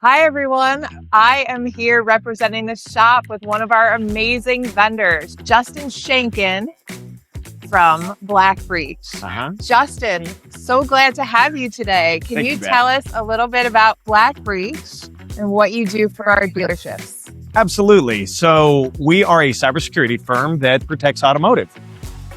Hi, everyone. I am here representing the shop with one of our amazing vendors, Justin Shanken from BlackBreach. Justin, so glad to have you today. Can you tell us a little bit about BlackBreach and what you do for our dealerships? Absolutely. So we are a cybersecurity firm that protects automotive.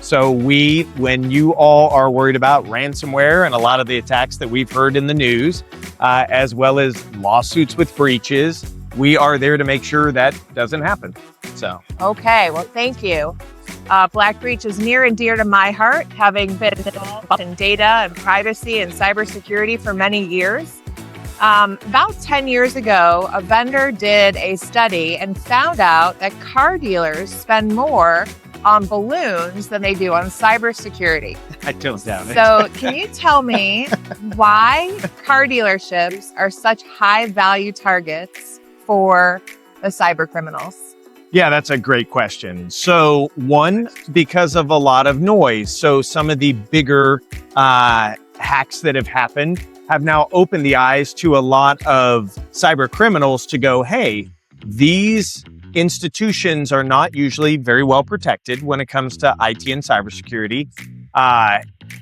So when you all are worried about ransomware and a lot of the attacks that we've heard in the news, as well as lawsuits with breaches, we are there to make sure that doesn't happen. Okay, well, thank you. BlackBreach is near and dear to my heart, having been involved in data and privacy and cybersecurity for many years. About 10 years ago, a vendor did a study and found out that car dealers spend more on balloons than they do on cybersecurity. I don't doubt it. So can you tell me why car dealerships are such high value targets for the cybercriminals? Yeah, that's a great question. So one, because of a lot of noise. So some of the bigger hacks that have happened have now opened the eyes to a lot of cyber criminals to go, hey, these institutions are not usually very well protected when it comes to IT and cybersecurity.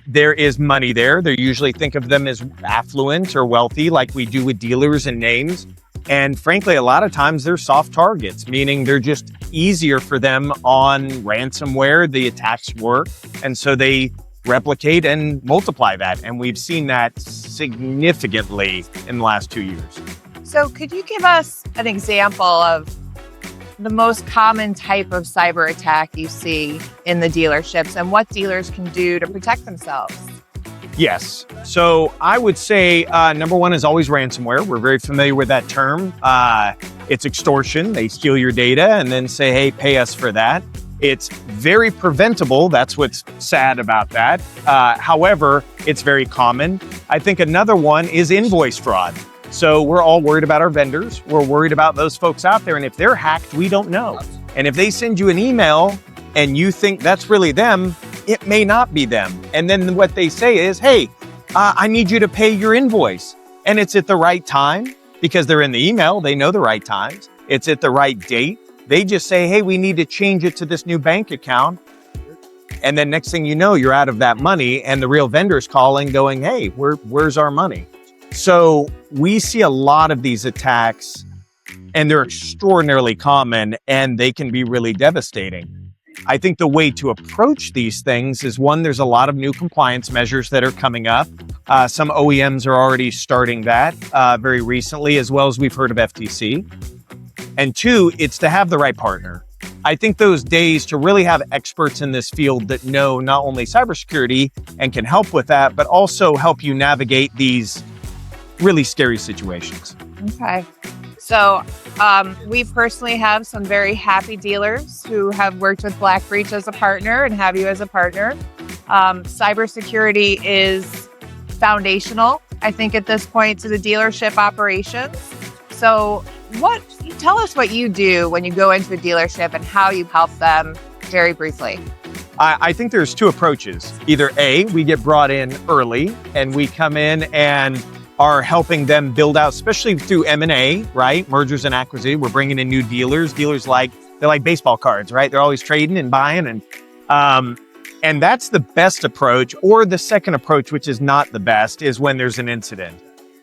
There is money there. They usually think of them as affluent or wealthy, like we do with dealers and names. And frankly, a lot of times they're soft targets, meaning they're just easier for them on ransomware. The attacks work. And so they replicate and multiply that. And we've seen that significantly in the last 2 years. So could you give us an example of the most common type of cyber attack you see in the dealerships and what dealers can do to protect themselves? Yes. So I would say number one is always ransomware. We're very familiar with that term. It's extortion. They steal your data and then say, hey, pay us for that. It's very preventable. That's what's sad about that. However, it's very common. I think another one is invoice fraud. So we're all worried about our vendors. We're worried about those folks out there. And if they're hacked, we don't know. And if they send you an email and you think that's really them, it may not be them. And then what they say is, hey, I need you to pay your invoice. And it's at the right time because they're in the email. They know the right times. It's at the right date. They just say, hey, we need to change it to this new bank account. And then next thing you know, you're out of that money and the real vendor's calling going, hey, where's our money? So we see a lot of these attacks and they're extraordinarily common and they can be really devastating. I think the way to approach these things is one, there's a lot of new compliance measures that are coming up. Some OEMs are already starting that very recently, as well as we've heard of FTC. And two, it's to have the right partner. I think those days to really have experts in this field that know not only cybersecurity and can help with that, but also help you navigate these really scary situations. Okay. So we personally have some very happy dealers who have worked with BlackBreach as a partner and have you as a partner. Cybersecurity is foundational, I think, at this point to the dealership operations. So tell us what you do when you go into a dealership and how you help them very briefly. I think there's two approaches. Either A, we get brought in early and we come in and are helping them build out, especially through M&A, right? Mergers and acquisitions. We're bringing in new dealers. Dealers they're like baseball cards, right? They're always trading and buying. And that's the best approach. Or the second approach, which is not the best, is when there's an incident.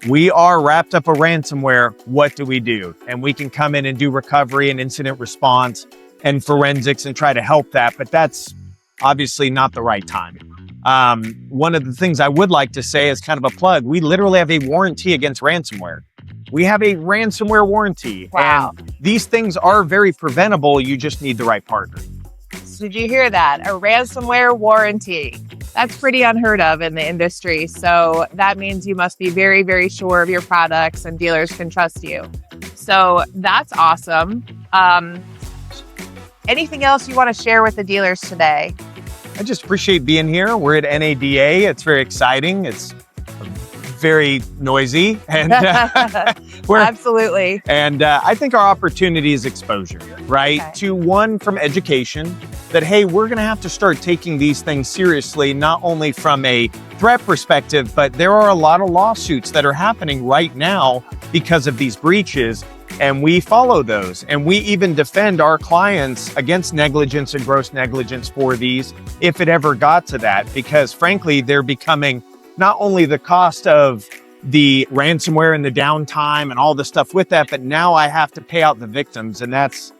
We are wrapped up a ransomware. What do we do? And we can come in and do recovery and incident response and forensics and try to help that. But that's obviously not the right time. One of the things I would like to say as kind of a plug, we literally have a warranty against ransomware. We have a ransomware warranty. Wow. And these things are very preventable. You just need the right partner. So did you hear that? A ransomware warranty. That's pretty unheard of in the industry. So that means you must be very, very sure of your products and dealers can trust you. So that's awesome. Anything else you want to share with the dealers today? I just appreciate being here. We're at NADA. It's very exciting. It's very noisy. And Absolutely. And I think our opportunity is exposure, right? Okay. To one, from education, that, hey, we're going to have to start taking these things seriously, not only from a threat perspective, but there are a lot of lawsuits that are happening right now because of these breaches. And we follow those. And we even defend our clients against negligence and gross negligence for these, if it ever got to that, because frankly, they're becoming not only the cost of the ransomware and the downtime and all the stuff with that, but now I have to pay out the victims, and that's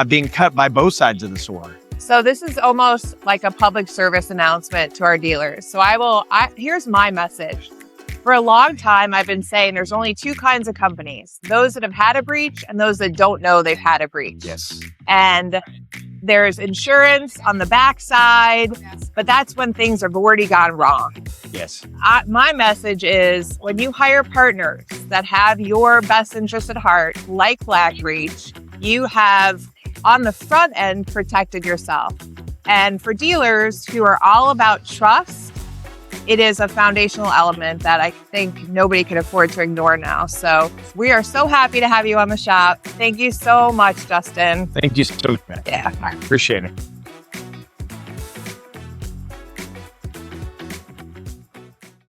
being cut by both sides of the sword. So this is almost like a public service announcement to our dealers. So here's my message. For a long time, I've been saying there's only two kinds of companies: those that have had a breach and those that don't know they've had a breach. Yes. And there's insurance on the backside, but that's when things have already gone wrong. Yes. My message is, when you hire partners that have your best interest at heart, like BlackBreach, you have on the front end protected yourself. And for dealers who are all about trust, it is a foundational element that I think nobody can afford to ignore now. So we are so happy to have you on the shop. Thank you so much, Justin. Thank you so much. Yeah. I appreciate it.